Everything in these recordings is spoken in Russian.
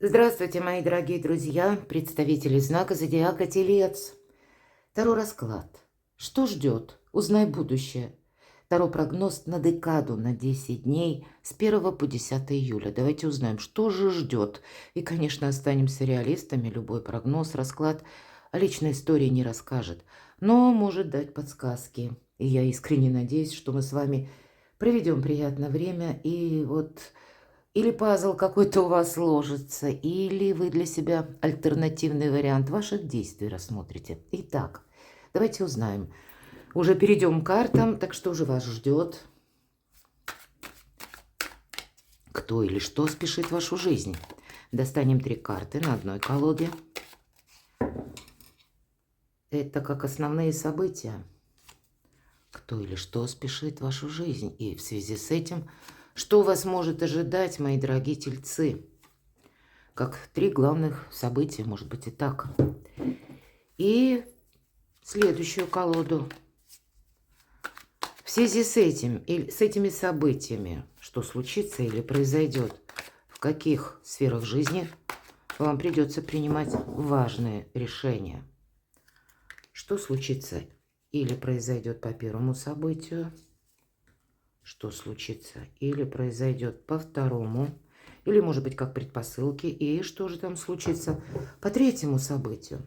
Здравствуйте, мои дорогие друзья, представители знака зодиака Телец. Таро расклад. Что ждет? Узнай будущее. Таро прогноз на декаду, на 10 дней с 1 по 10 июля. Давайте узнаем, что же ждет. И, конечно, останемся реалистами. Любой прогноз, расклад о личной истории не расскажет, но может дать подсказки. И я искренне надеюсь, что мы с вами проведем приятное время и вот или пазл какой-то у вас сложится, или вы для себя альтернативный вариант ваших действий рассмотрите. Итак, давайте узнаем. Уже перейдем к картам. Так что же вас ждет? Кто или что спешит в вашу жизнь? Достанем 3 карты на одной колоде. Это как основные события. Кто или что спешит в вашу жизнь? И в связи с этим, что вас может ожидать, мои дорогие тельцы? Как 3 главных события, может быть и так. И следующую колоду. В связи с этим, или с этими событиями, что случится или произойдет, в каких сферах жизни вам придется принимать важные решения. Что случится или произойдет по первому событию, что случится или произойдет по второму, или, может быть, как предпосылки, и что же там случится по третьему событию.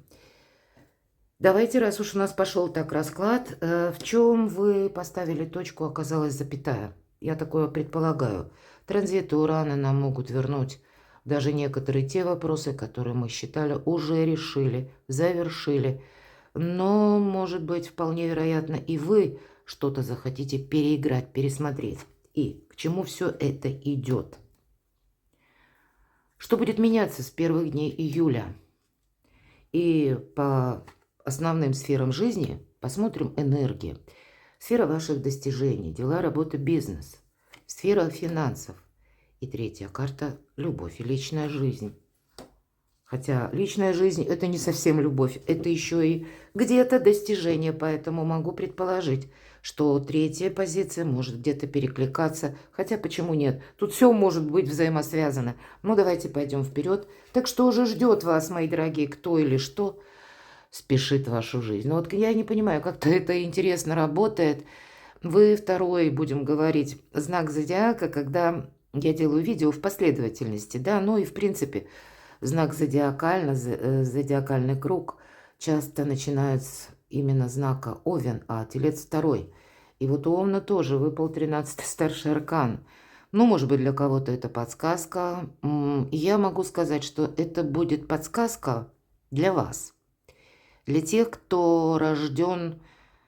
Давайте, раз уж у нас пошел так расклад, в чем вы поставили точку, оказалась запятая. Я такое предполагаю. Транзиты Урана нам могут вернуть даже некоторые те вопросы, которые мы считали уже решили, завершили. Но, может быть, вполне вероятно, и вы что-то захотите переиграть, пересмотреть. И к чему все это идет? Что будет меняться с первых дней июля? И по основным сферам жизни посмотрим энергии. Сфера ваших достижений, дела, работа, бизнес. Сфера финансов. И третья карта – любовь и личная жизнь. Хотя личная жизнь – это не совсем любовь, это еще и где-то достижение, поэтому могу предположить, что третья позиция может где-то перекликаться, хотя почему нет? Тут все может быть взаимосвязано. Ну, давайте пойдем вперед. Так что же ждет вас, мои дорогие, кто или что спешит в вашу жизнь? Ну, вот я не понимаю, как-то это интересно работает. Вы второй, будем говорить, знак зодиака, когда я делаю видео в последовательности, да, ну и в принципе знак зодиакальный круг часто начинают с именно знака Овен, а Телец второй. И вот у Овна тоже выпал 13-й старший аркан. Ну, может быть, для кого-то это подсказка. И я могу сказать, что это будет подсказка для вас. Для тех, кто рожден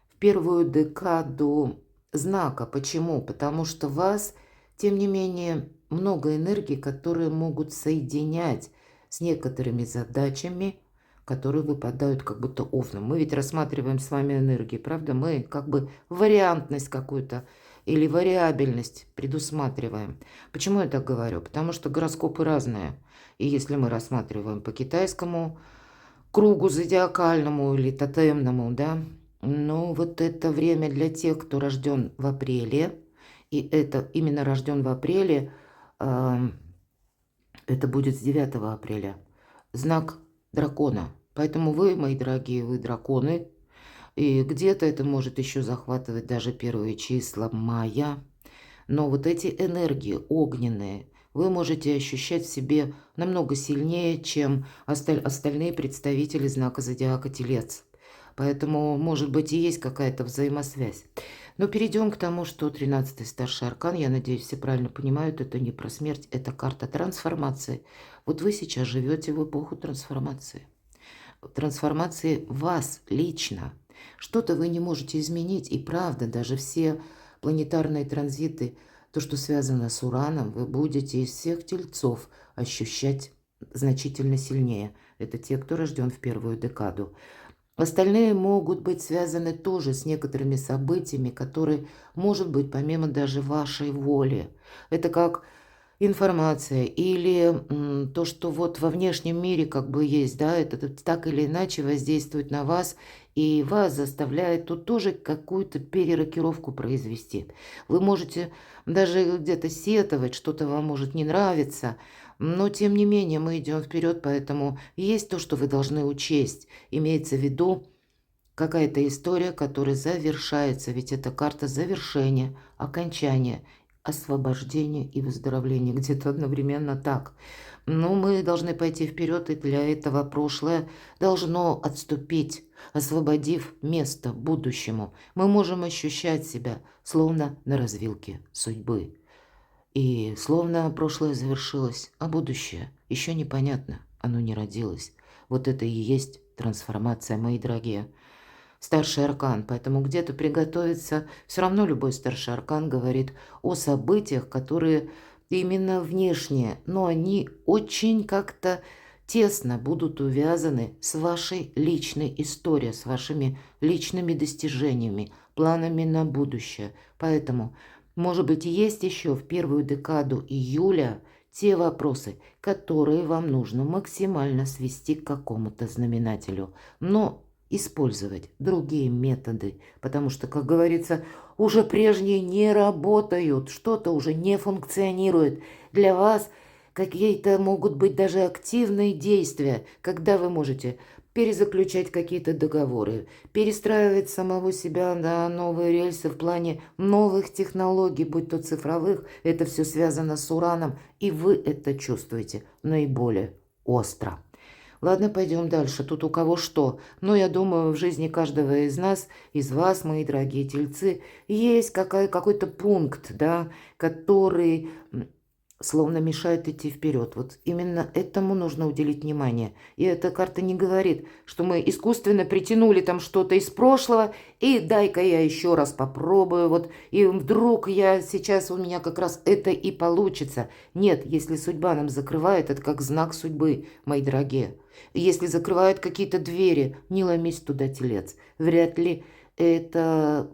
в первую декаду знака. Почему? Потому что у вас, тем не менее, много энергий, которые могут соединять с некоторыми задачами, которые выпадают как будто овном. Мы ведь рассматриваем с вами энергии, правда? Мы как бы вариантность какую-то или вариабельность предусматриваем. Почему я так говорю? Потому что гороскопы разные. И если мы рассматриваем по китайскому кругу зодиакальному или тотемному, да, ну вот это время для тех, кто рожден в апреле, и это именно рожден в апреле, это будет с 9 апреля, знак дракона. Поэтому вы, мои дорогие, вы драконы, и где-то это может еще захватывать даже первые числа мая. Но вот эти энергии огненные вы можете ощущать в себе намного сильнее, чем остальные представители знака зодиака Телец. Поэтому, может быть, и есть какая-то взаимосвязь. Но перейдем к тому, что 13-й старший аркан, я надеюсь, все правильно понимают, это не про смерть, это карта трансформации. Вот вы сейчас живете в эпоху трансформации. Трансформации вас лично. Что-то вы не можете изменить, и правда, даже все планетарные транзиты, то, что связано с Ураном, вы будете из всех тельцов ощущать значительно сильнее. Это те, кто рожден в первую декаду. Остальные могут быть связаны тоже с некоторыми событиями, которые, может быть, помимо даже вашей воли. Это как информация или то, что вот во внешнем мире как бы есть, да, это так или иначе воздействует на вас и вас заставляет тут тоже какую-то перерокировку произвести. Вы можете даже где-то сетовать, что-то вам может не нравиться, Но, тем не менее, мы идем вперед, поэтому есть то, что вы должны учесть. Имеется в виду какая-то история, которая завершается, ведь это карта завершения, окончания, освобождения и выздоровления. Где-то одновременно так. Но мы должны пойти вперед, и для этого прошлое должно отступить, освободив место будущему. Мы можем ощущать себя словно на развилке судьбы. И словно прошлое завершилось, а будущее еще непонятно, оно не родилось. Вот это и есть трансформация, мои дорогие. Старший аркан, поэтому где-то приготовиться. Все равно любой старший аркан говорит о событиях, которые именно внешние, но они очень как-то тесно будут увязаны с вашей личной историей, с вашими личными достижениями, планами на будущее. Поэтому, может быть, есть еще в первую декаду июля те вопросы, которые вам нужно максимально свести к какому-то знаменателю. Но использовать другие методы, потому что, как говорится, уже прежние не работают, что-то уже не функционирует. Для вас какие-то могут быть даже активные действия, когда вы можете перезаключать какие-то договоры, перестраивать самого себя на новые рельсы в плане новых технологий, будь то цифровых, это все связано с Ураном, и вы это чувствуете наиболее остро. Ладно, пойдем дальше. Тут у кого что. Но я думаю, в жизни каждого из нас, из вас, мои дорогие тельцы, есть какой-то пункт, да, который словно мешает идти вперед. Вот именно этому нужно уделить внимание. И эта карта не говорит, что мы искусственно притянули там что-то из прошлого, и дай-ка я еще раз попробую, вот, и вдруг я сейчас у меня как раз это и получится. Нет, если судьба нам закрывает, это как знак судьбы, мои дорогие. Если закрывают какие-то двери, не ломись туда, телец. Вряд ли это,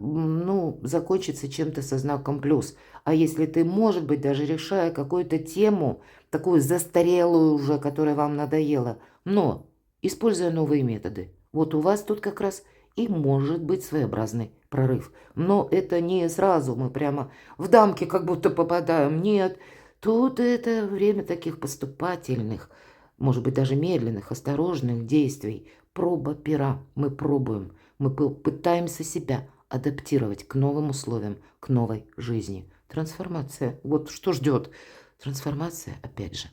закончится чем-то со знаком плюс. А если ты, может быть, даже решая какую-то тему, такую застарелую уже, которая вам надоела, но используя новые методы, вот у вас тут как раз и может быть своеобразный прорыв. Но это не сразу мы прямо в дамки как будто попадаем. Нет, тут это время таких поступательных, может быть, даже медленных, осторожных действий. Проба пера. Мы пробуем, мы пытаемся себя адаптировать к новым условиям, к новой жизни. Трансформация. Вот что ждет? Трансформация, опять же.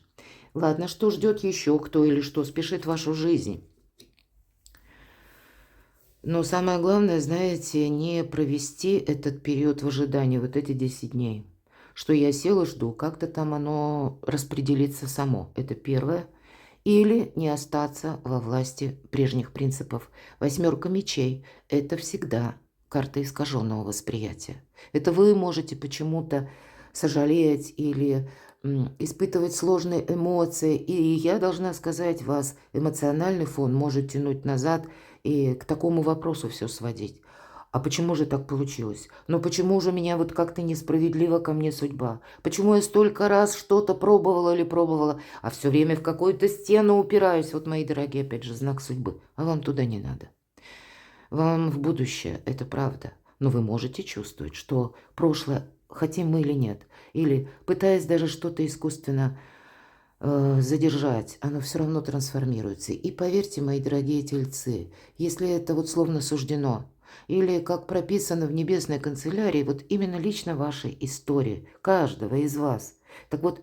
Ладно, что ждет еще кто или что спешит в вашу жизнь? Но самое главное, знаете, не провести этот период в ожидании, вот эти 10 дней. Что я сел и жду, как-то там оно распределится само. Это первое. Или не остаться во власти прежних принципов. Восьмерка мечей– это всегда карта искаженного восприятия. Это вы можете почему-то сожалеть или испытывать сложные эмоции. И я должна сказать, вас эмоциональный фон может тянуть назад и к такому вопросу все сводить. А почему же так получилось? Ну почему же меня вот как-то несправедливо ко мне судьба? Почему я столько раз что-то пробовала или пробовала, а все время в какую-то стену упираюсь? Вот, мои дорогие, опять же, знак судьбы. А вам туда не надо. Вам в будущее, это правда. Но вы можете чувствовать, что прошлое, хотим мы или нет, или пытаясь даже что-то искусственно задержать, оно все равно трансформируется. И поверьте, мои дорогие тельцы, если это вот словно суждено, или как прописано в небесной канцелярии, вот именно лично вашей истории, каждого из вас. Так вот,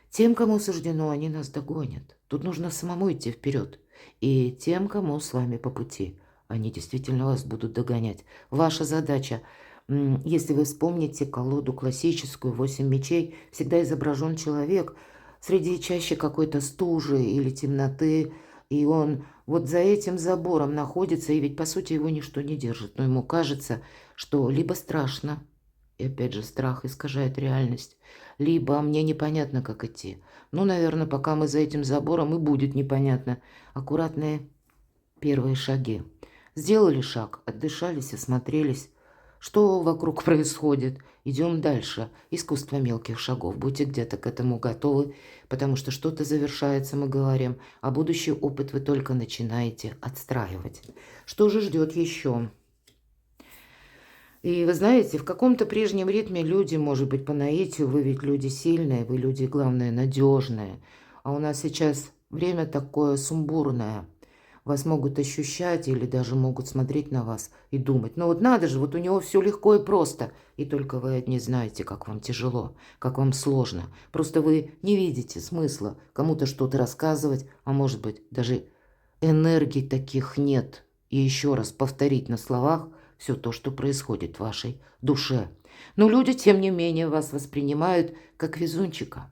тем, кому суждено, они нас догонят. Тут нужно самому идти вперед. И тем, кому с вами по пути, они действительно вас будут догонять. Ваша задача, если вы вспомните колоду классическую «8 мечей», всегда изображен человек среди чаще какой-то стужи или темноты, и он вот за этим забором находится, и ведь по сути его ничто не держит. Но ему кажется, что либо страшно, и опять же страх искажает реальность, либо мне непонятно, как идти. Ну, наверное, пока мы за этим забором и будет непонятно. Аккуратные первые шаги. Сделали шаг, отдышались, осмотрелись. Что вокруг происходит? Идем дальше. Искусство мелких шагов. Будьте где-то к этому готовы, потому что что-то завершается, мы говорим, а будущий опыт вы только начинаете отстраивать. Что же ждет еще? И вы знаете, в каком-то прежнем ритме люди, может быть, по наитию, вы ведь люди сильные, вы люди, главное, надежные. А у нас сейчас время такое сумбурное. Вас могут ощущать или даже могут смотреть на вас и думать: ну вот надо же, вот у него все легко и просто. И только вы одни знаете, как вам тяжело, как вам сложно. Просто вы не видите смысла кому-то что-то рассказывать, а может быть даже энергий таких нет. И еще раз повторить на словах все то, что происходит в вашей душе. Но люди, тем не менее, вас воспринимают как везунчика.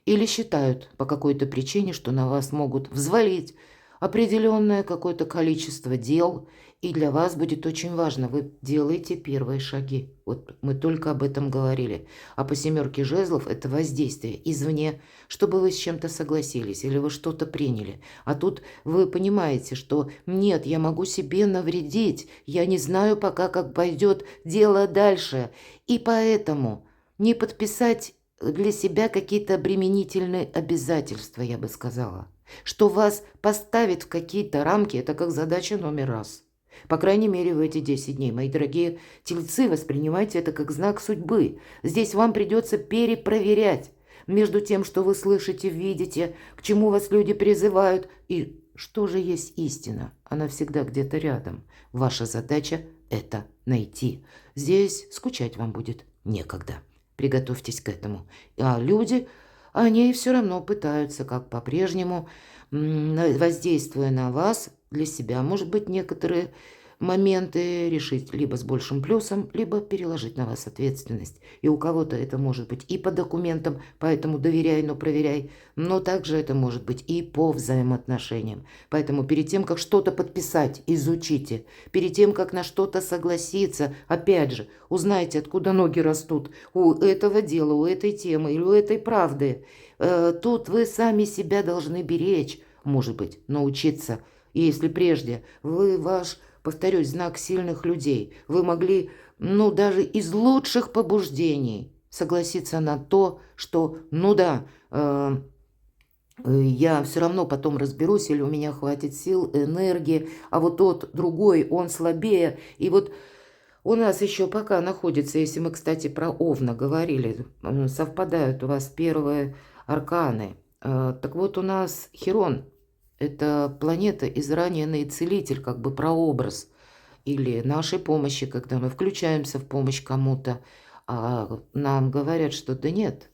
Или считают по какой-то причине, что на вас могут взвалить определенное какое-то количество дел, и для вас будет очень важно, вы делаете первые шаги. Вот мы только об этом говорили. А по семерке жезлов это воздействие извне, чтобы вы с чем-то согласились или вы что-то приняли. А тут вы понимаете, что нет, я могу себе навредить, я не знаю пока, как пойдет дело дальше. И поэтому не подписать для себя какие-то обременительные обязательства, я бы сказала. Что вас поставит в какие-то рамки, это как задача номер раз. По крайней мере, в эти 10 дней, мои дорогие тельцы, воспринимайте это как знак судьбы. Здесь вам придется перепроверять между тем, что вы слышите, видите, к чему вас люди призывают, и что же есть истина. Она всегда где-то рядом. Ваша задача – это найти. Здесь скучать вам будет некогда. Приготовьтесь к этому. А люди, они все равно пытаются, как по-прежнему, воздействуя на вас для себя, может быть, некоторые моменты решить либо с большим плюсом, либо переложить на вас ответственность. И у кого-то это может быть и по документам, поэтому доверяй, но проверяй, но также это может быть и по взаимоотношениям. Поэтому перед тем, как что-то подписать, изучите. Перед тем, как на что-то согласиться, опять же, узнайте, откуда ноги растут у этого дела, у этой темы или у этой правды. Тут вы сами себя должны беречь, может быть, научиться. И если прежде вы ваш, повторюсь, знак сильных людей, вы могли, ну, даже из лучших побуждений согласиться на то, что, ну да, я все равно потом разберусь, или у меня хватит сил, энергии, а вот тот другой, он слабее. И вот у нас еще пока находится, если мы, кстати, про Овна говорили, совпадают у вас первые арканы. Так вот, у нас Хирон – это планета израненный целитель, как бы прообраз или нашей помощи, когда мы включаемся в помощь кому-то, а нам говорят, что да нет,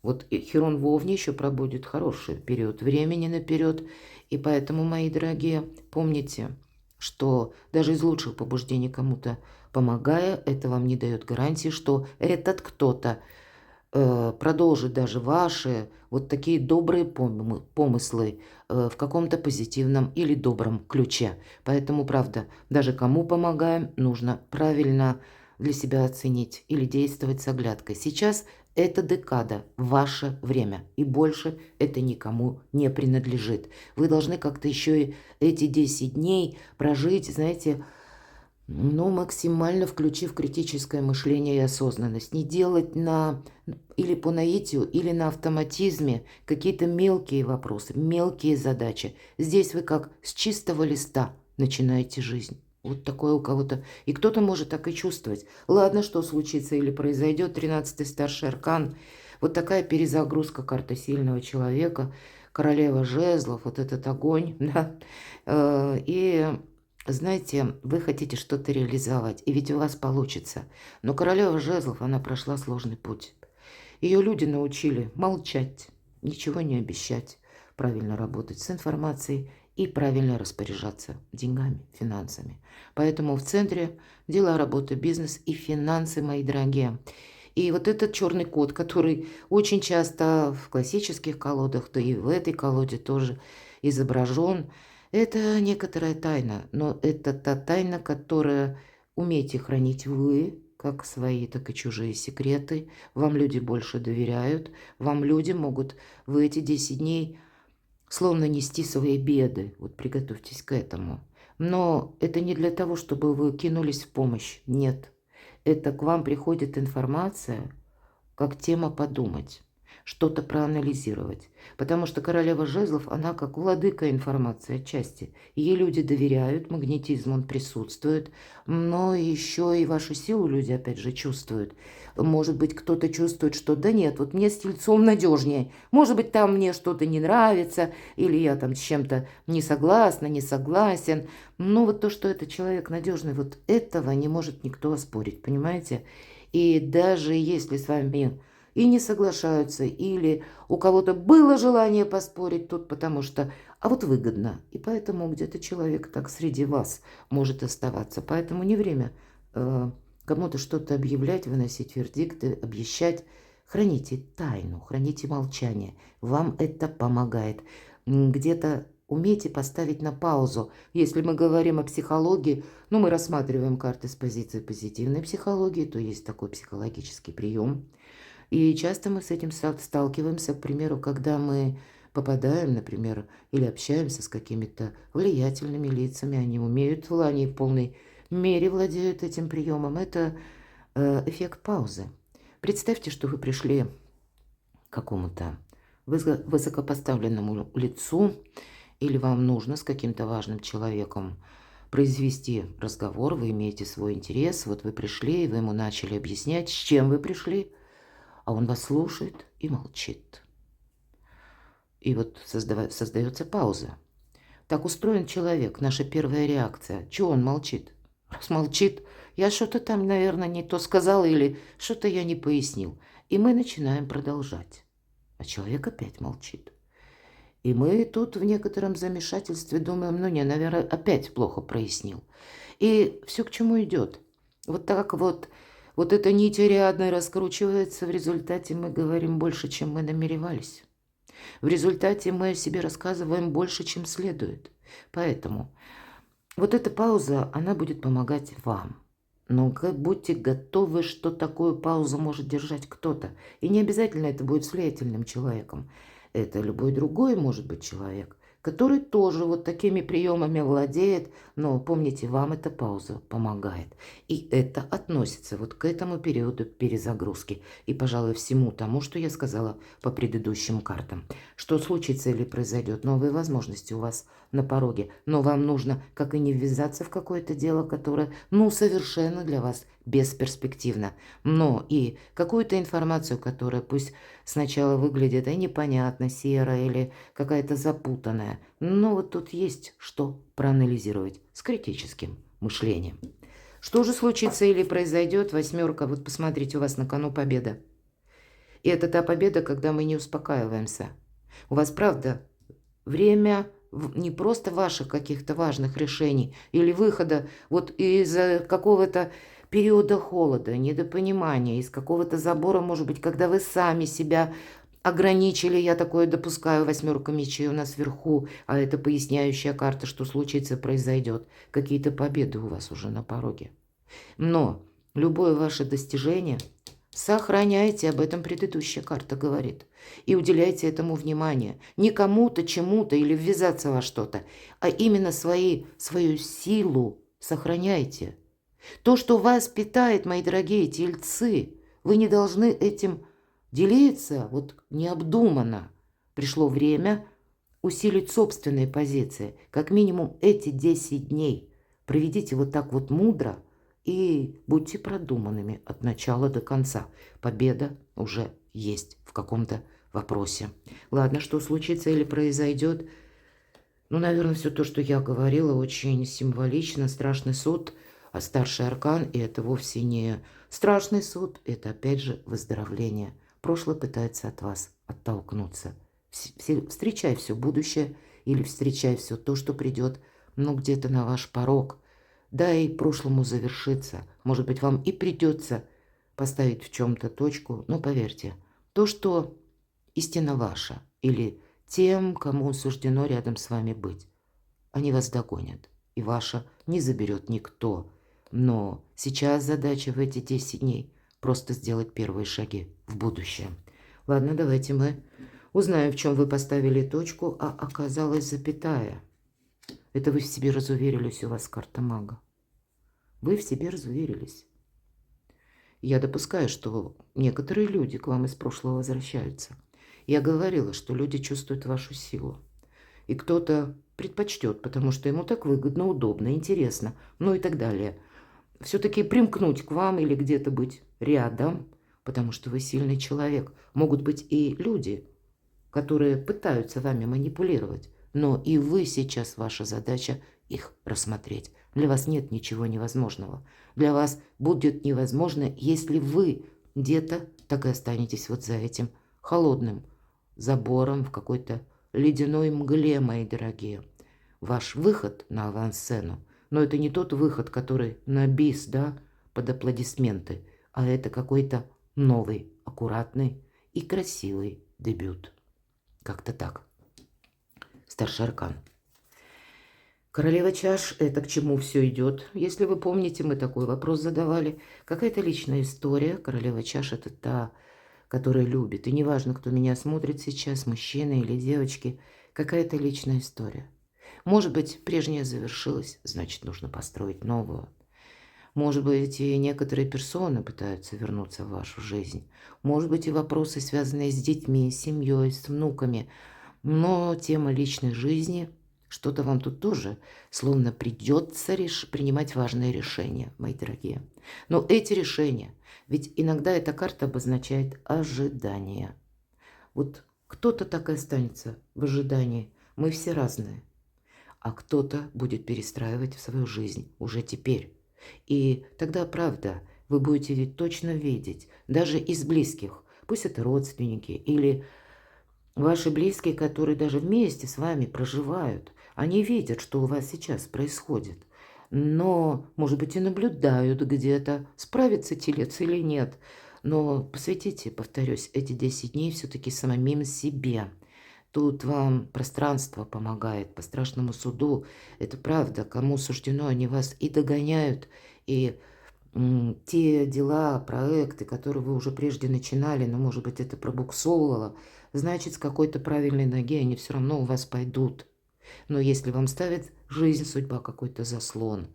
вот Хирон в Овне еще пробудет хороший период времени наперед. И поэтому, мои дорогие, помните, что даже из лучших побуждений кому-то помогая, это вам не дает гарантии, что этот кто-то продолжит даже ваши вот такие добрые помыслы в каком-то позитивном или добром ключе. Поэтому, правда, даже кому помогаем, нужно правильно для себя оценить или действовать с оглядкой. Сейчас эта декада, ваше время, и больше это никому не принадлежит. Вы должны как-то еще и эти 10 дней прожить, знаете, ну, максимально включив критическое мышление и осознанность. Не делать или по наитию, или на автоматизме какие-то мелкие вопросы, мелкие задачи. Здесь вы как с чистого листа начинаете жизнь. Вот такое у кого-то. И кто-то может так и чувствовать. Ладно, что случится или произойдет, 13-й старший аркан. Вот такая перезагрузка карты сильного человека. Королева жезлов, вот этот огонь, да. И знаете, вы хотите что-то реализовать, и ведь у вас получится. Но королева жезлов, она прошла сложный путь. Ее люди научили молчать, ничего не обещать, правильно работать с информацией и правильно распоряжаться деньгами, финансами. Поэтому в центре дела, работа, бизнес и финансы, мои дорогие. И вот этот черный кот, который очень часто в классических колодах, да и в этой колоде тоже изображен, это некоторая тайна, но это та тайна, которая умеете хранить вы, как свои, так и чужие секреты. Вам люди больше доверяют, вам люди могут в эти 10 дней словно нести свои беды. Вот приготовьтесь к этому. Но это не для того, чтобы вы кинулись в помощь. Нет. Это к вам приходит информация, как тема подумать. что-то проанализировать. Потому что королева жезлов, она как владыка информации отчасти. Ей люди доверяют, магнетизм он присутствует, но еще и вашу силу люди опять же чувствуют. Может быть, кто-то чувствует, что да нет, вот мне с тельцом надежнее. Может быть, там мне что-то не нравится, или я там с чем-то не согласна, не согласен. Но вот то, что это человек надежный, вот этого не может никто оспорить, понимаете? И даже если с вами и не соглашаются, или у кого-то было желание поспорить тут, потому что, а вот выгодно. И поэтому где-то человек так среди вас может оставаться. Поэтому не время кому-то что-то объявлять, выносить вердикты, обещать. Храните тайну, храните молчание. Вам это помогает. Где-то умейте поставить на паузу. Если мы говорим о психологии, ну, мы рассматриваем карты с позиции позитивной психологии, то есть такой психологический прием. И часто мы с этим сталкиваемся, к примеру, когда мы попадаем, например, или общаемся с какими-то влиятельными лицами, они умеют, они в полной мере владеют этим приемом. Это эффект паузы. Представьте, что вы пришли к какому-то высокопоставленному лицу, или вам нужно с каким-то важным человеком произвести разговор, вы имеете свой интерес, вот вы пришли, и вы ему начали объяснять, с чем вы пришли, а он вас слушает и молчит. И вот создается пауза. Так устроен человек, наша первая реакция. Чего он молчит? Раз молчит, я что-то там, наверное, не то сказал или что-то я не пояснил. И мы начинаем продолжать. А человек опять молчит. И мы тут в некотором замешательстве думаем, ну не, наверное, опять плохо прояснил. И все к чему идет. Вот так вот эта нить Ариадны раскручивается, в результате мы говорим больше, чем мы намеревались. В результате мы о себе рассказываем больше, чем следует. Поэтому вот эта пауза, она будет помогать вам. Но будьте готовы, что такую паузу может держать кто-то. И не обязательно это будет с влиятельным человеком. Это любой другой может быть человек, который тоже вот такими приемами владеет, но помните, вам эта пауза помогает. И это относится вот к этому периоду перезагрузки и, пожалуй, всему тому, что я сказала по предыдущим картам. Что случится или произойдет, новые возможности у вас на пороге, но вам нужно, как и не ввязаться в какое-то дело, которое, ну, совершенно для вас бесперспективно, но и какую-то информацию, которая пусть сначала выглядит и непонятно, серая или какая-то запутанная, но вот тут есть что проанализировать с критическим мышлением. Что же случится или произойдет? Восьмерка, вот посмотрите, у вас на кону победа. И это та победа, когда мы не успокаиваемся. У вас, правда, время не просто ваших каких-то важных решений или выхода вот из-за какого-то периода холода, недопонимания, из какого-то забора, может быть, когда вы сами себя ограничили, я такое допускаю, восьмерка мечей у нас вверху, а это поясняющая карта, что случится, произойдет. Какие-то победы у вас уже на пороге. Но любое ваше достижение сохраняйте, об этом предыдущая карта говорит, и уделяйте этому внимание. Не кому-то, чему-то или ввязаться во что-то, а именно свою силу сохраняйте. То, что вас питает, мои дорогие тельцы, вы не должны этим делиться вот необдуманно. Пришло время усилить собственные позиции. Как минимум эти 10 дней проведите вот так вот мудро и будьте продуманными от начала до конца. Победа уже есть в каком-то вопросе. Ладно, что случится или произойдет? Ну, наверное, все то, что я говорила, очень символично. Страшный суд, а старший аркан, и это вовсе не страшный суд, это опять же выздоровление. Прошлое пытается от вас оттолкнуться. Встречай все будущее или встречай все то, что придет, ну, где-то на ваш порог. Дай прошлому завершиться. Может быть, вам и придется поставить в чем-то точку, но поверьте, то, что истина ваша или тем, кому суждено рядом с вами быть, они вас догонят, и ваша не заберет никто. Но сейчас задача в эти 10 дней просто сделать первые шаги в будущее. Ладно, давайте мы узнаем, в чем вы поставили точку, а оказалась запятая. Это вы в себе разуверились, у вас карта мага. Вы в себе разуверились. Я допускаю, что некоторые люди к вам из прошлого возвращаются. Я говорила, что люди чувствуют вашу силу. И кто-то предпочтет, потому что ему так выгодно, удобно, интересно, ну и так далее. Все-таки примкнуть к вам или где-то быть рядом, потому что вы сильный человек. Могут быть и люди, которые пытаются вами манипулировать, но и вы сейчас, ваша задача их рассмотреть. Для вас нет ничего невозможного. Для вас будет невозможно, если вы где-то так и останетесь вот за этим холодным забором в какой-то ледяной мгле, мои дорогие. Ваш выход на авансцену, но это не тот выход, который на бис, да, под аплодисменты, а это какой-то новый, аккуратный и красивый дебют. Как-то так. Старший аркан. Королева чаш – это к чему все идет? Если вы помните, мы такой вопрос задавали. Какая-то личная история. Королева чаш – это та, которая любит. И неважно, кто меня смотрит сейчас, мужчины или девочки, какая-то личная история. Может быть, прежняя завершилась, значит, нужно построить новую. Может быть, и некоторые персоны пытаются вернуться в вашу жизнь. Может быть, и вопросы, связанные с детьми, с семьей, с внуками. Но тема личной жизни, что-то вам тут тоже словно придется принимать важные решения, мои дорогие. Но эти решения, ведь иногда эта карта обозначает ожидание. Вот кто-то так и останется в ожидании. Мы все разные. А кто-то будет перестраивать свою жизнь уже теперь. И тогда, правда, вы будете ведь точно видеть, даже из близких, пусть это родственники или ваши близкие, которые даже вместе с вами проживают, они видят, что у вас сейчас происходит. Но, может быть, и наблюдают где-то, справится телец или нет. Но посвятите, повторюсь, эти 10 дней все-таки самим себе. Тут вам пространство помогает по страшному суду. Это правда, кому суждено, они вас и догоняют, и те дела, проекты, которые вы уже прежде начинали, но, может быть, это пробуксовывало, значит, с какой-то правильной ноги они все равно у вас пойдут. Но если вам ставит жизнь, судьба, какой-то заслон,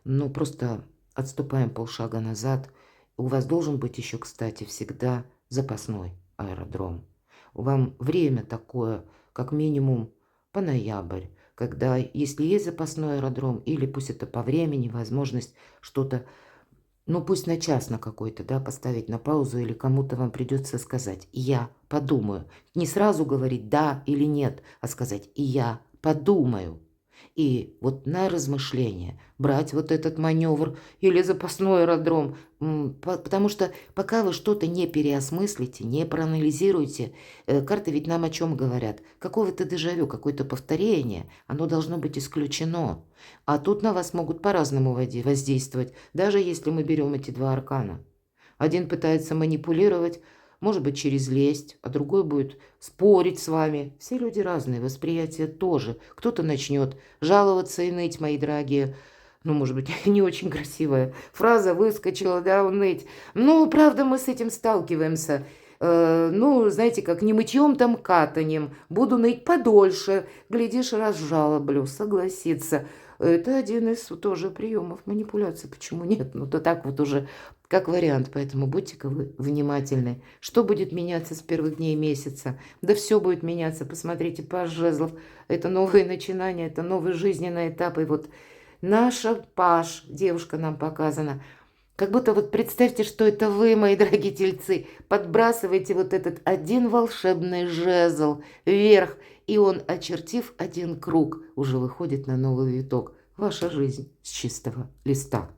ну, просто отступаем полшага назад. У вас должен быть еще, кстати, всегда запасной аэродром. Вам время такое, как минимум по ноябрь, когда, если есть запасной аэродром, или пусть это по времени, возможность что-то, ну пусть на час на какой-то, да, поставить на паузу, или кому-то вам придется сказать «я подумаю». Не сразу говорить «да» или «нет», а сказать «я подумаю». И вот на размышление брать вот этот маневр или запасной аэродром, потому что пока вы что-то не переосмыслите, не проанализируете, карты ведь нам о чем говорят? Какого-то дежавю, какое-то повторение, оно должно быть исключено. А тут на вас могут по-разному воздействовать, даже если мы берем эти два аркана. Один пытается манипулировать, может быть, через лесть, а другой будет спорить с вами. Все люди разные, восприятие тоже. Кто-то начнет жаловаться и ныть, мои дорогие. Ну, может быть, не очень красивая фраза выскочила, да, уныть. Ну, правда, мы с этим сталкиваемся. Ну, знаете, как не мытьем, там катанем. Буду ныть подольше. Глядишь, разжалоблю, согласиться. Это один из тоже приемов манипуляции. Почему нет? Ну, то так вот уже как вариант. Поэтому будьте-ка вы внимательны. Что будет меняться с первых дней месяца? Да все будет меняться. Посмотрите, паж жезлов. Это новые начинания, это новый жизненный этап. И вот наша паж, девушка нам показана. Как будто вот представьте, что это вы, мои дорогие тельцы, подбрасываете вот этот один волшебный жезл вверх, и он, очертив один круг, уже выходит на новый виток. Ваша жизнь с чистого листа.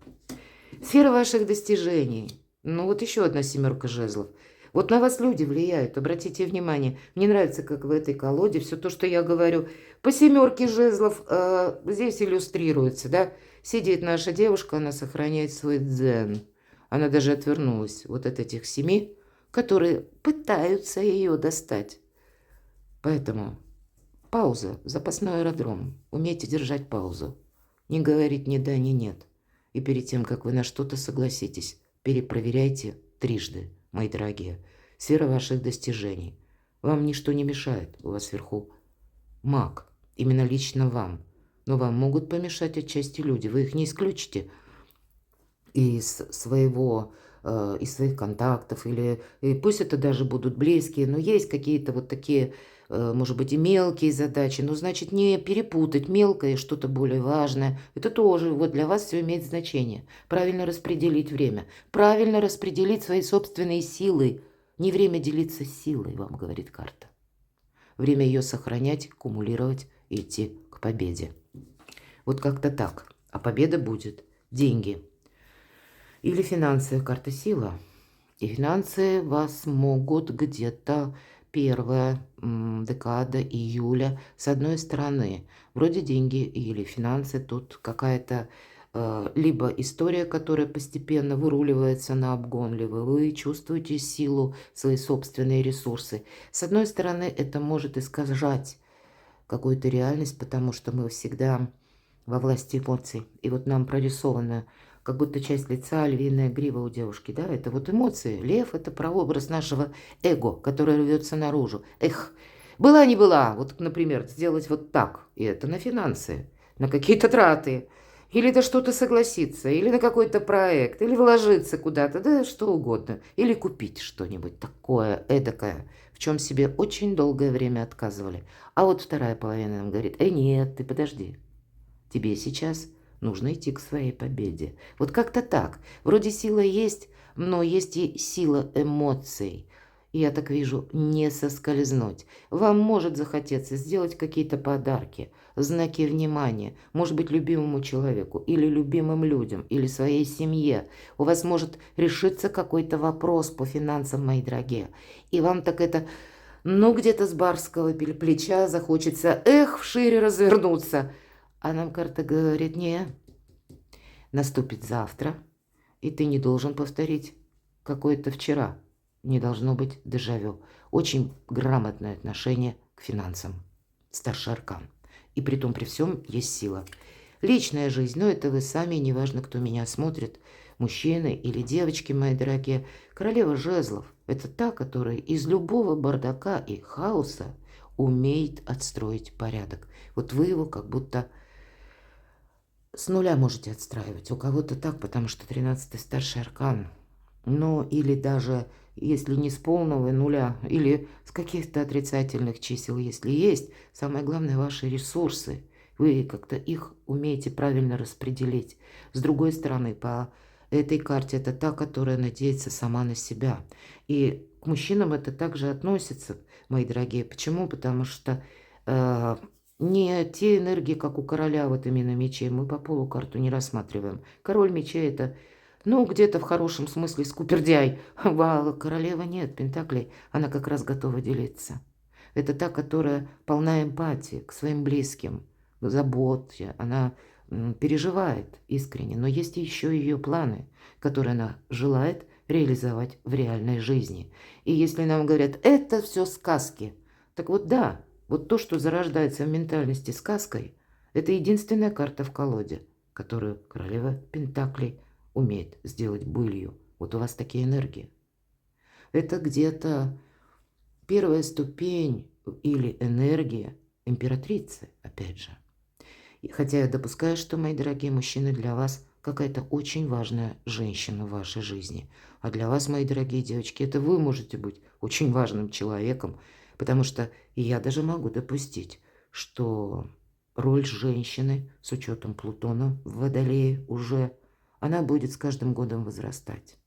Сфера ваших достижений. Ну вот еще одна семерка жезлов. Вот на вас люди влияют, обратите внимание. Мне нравится, как в этой колоде все то, что я говорю, по семерке жезлов здесь иллюстрируется, да. Сидит наша девушка, она сохраняет свой дзен. Она даже отвернулась вот от этих 7, которые пытаются ее достать. Поэтому пауза, запасной аэродром. Умейте держать паузу. Не говорить ни да, ни нет. И перед тем, как вы на что-то согласитесь, перепроверяйте трижды, мои дорогие. Сфера ваших достижений. Вам ничто не мешает. У вас вверху маг. Именно лично вам. Но вам могут помешать отчасти люди. Вы их не исключите из своего из своих контактов, или и пусть это даже будут близкие, но есть какие-то вот такие, может быть, и мелкие задачи, но значит не перепутать мелкое и что-то более важное. Это тоже вот для вас все имеет значение. Правильно распределить время, правильно распределить свои собственные силы. Не время делиться силой, вам говорит карта. Время ее сохранять, кумулировать и идти к победе. Вот как-то так. А победа будет. Деньги. Или финансы. Карта сила. И финансы вас могут где-то первая декада июля. С одной стороны, вроде деньги или финансы, тут какая-то либо история, которая постепенно выруливается на обгон, либо вы чувствуете силу, свои собственные ресурсы. С одной стороны, это может искажать какую-то реальность, потому что мы всегда во власти эмоций. И вот нам прорисовано, как будто часть лица, львиная грива у девушки, да, это вот эмоции. Лев – это прообраз нашего эго, которое рвется наружу. Эх, была не была, вот, например, сделать вот так, и это на финансы, на какие-то траты, или на что-то согласиться, или на какой-то проект, или вложиться куда-то, да что угодно, или купить что-нибудь такое, эдакое, в чем себе очень долгое время отказывали. А вот вторая половина нам говорит: нет, ты подожди, тебе сейчас нужно идти к своей победе. Вот как-то так. Вроде сила есть, но есть и сила эмоций. И я так вижу, не соскользнуть. Вам может захотеться сделать какие-то подарки, знаки внимания, может быть, любимому человеку, или любимым людям, или своей семье. У вас может решиться какой-то вопрос по финансам, мои дорогие. И вам так это, ну, где-то с барского плеча захочется, эх, вшире развернуться. А нам карта говорит: не, наступит завтра, и ты не должен повторить какое-то вчера. Не должно быть дежавю. Очень грамотное отношение к финансам. Старший аркан. И при том, при всем есть сила. Личная жизнь, но это вы сами, неважно, кто меня смотрит, мужчины или девочки, мои дорогие. Королева жезлов – это та, которая из любого бардака и хаоса умеет отстроить порядок. Вот вы его как будто с нуля можете отстраивать. У кого-то так, потому что 13-й старший аркан. Ну, или даже если не с полного нуля, или с каких-то отрицательных чисел, если есть, самое главное – ваши ресурсы. Вы как-то их умеете правильно распределить. С другой стороны, по этой карте это та, которая надеется сама на себя. И к мужчинам это также относится, мои дорогие. Почему? Потому что не те энергии, как у короля, вот именно мечей, мы по полу карту не рассматриваем. Король мечей – это, ну, где-то в хорошем смысле скупердяй. А королева нет, пентаклей, она как раз готова делиться. Это та, которая полна эмпатии к своим близким, заботе. Она переживает искренне, но есть еще ее планы, которые она желает реализовать в реальной жизни. И если нам говорят, это все сказки, так вот да, вот то, что зарождается в ментальности сказкой, это единственная карта в колоде, которую королева Пентаклей умеет сделать былью. Вот у вас такие энергии. Это где-то первая ступень или энергия императрицы, опять же. И хотя я допускаю, что, мои дорогие мужчины, для вас какая-то очень важная женщина в вашей жизни. А для вас, мои дорогие девочки, это вы можете быть очень важным человеком, потому что я даже могу допустить, что роль женщины с учетом Плутона в Водолее уже, она будет с каждым годом возрастать.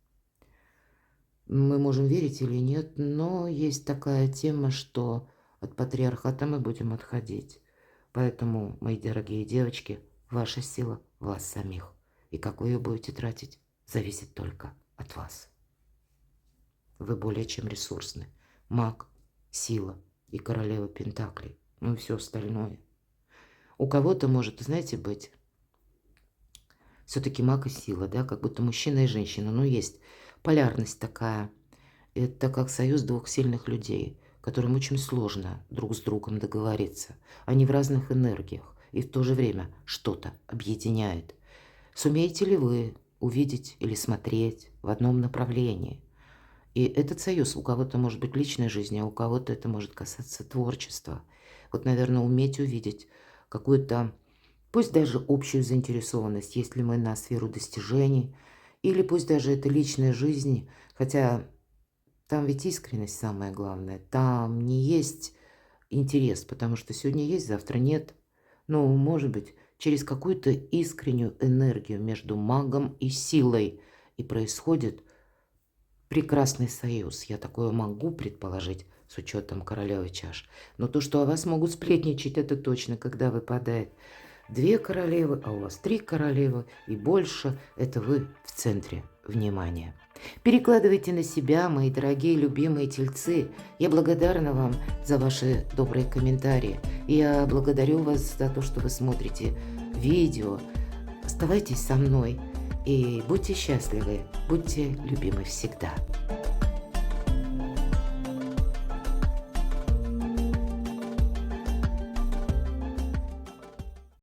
Мы можем верить или нет, но есть такая тема, что от патриархата мы будем отходить. Поэтому, мои дорогие девочки, ваша сила в вас самих. И как вы ее будете тратить, зависит только от вас. Вы более чем ресурсны. Маг, сила и королева Пентаклей. Ну и все остальное. У кого-то может, знаете, быть все-таки маг и сила, да, как будто мужчина и женщина. Но есть полярность такая. Это как союз двух сильных людей, которым очень сложно друг с другом договориться. Они в разных энергиях, и в то же время что-то объединяет. Сумеете ли вы увидеть или смотреть в одном направлении? И этот союз у кого-то может быть личной жизни, а у кого-то это может касаться творчества. Вот, наверное, уметь увидеть какую-то, пусть даже общую заинтересованность, если мы на сферу достижений, Или пусть даже это личная жизнь, хотя там ведь искренность самое главное, там не есть интерес, потому что сегодня есть, завтра нет. Но, может быть, через какую-то искреннюю энергию между магом и силой и происходит прекрасный союз. Я такое могу предположить с учетом королевы чаш. Но то, что о вас могут сплетничать, это точно, когда выпадает 2 королевы, а у вас 3 королевы и больше, это вы в центре внимания. Перекладывайте на себя, мои дорогие любимые тельцы. Я благодарна вам за ваши добрые комментарии. Я благодарю вас за то, что вы смотрите видео. Оставайтесь со мной и будьте счастливы, будьте любимы всегда.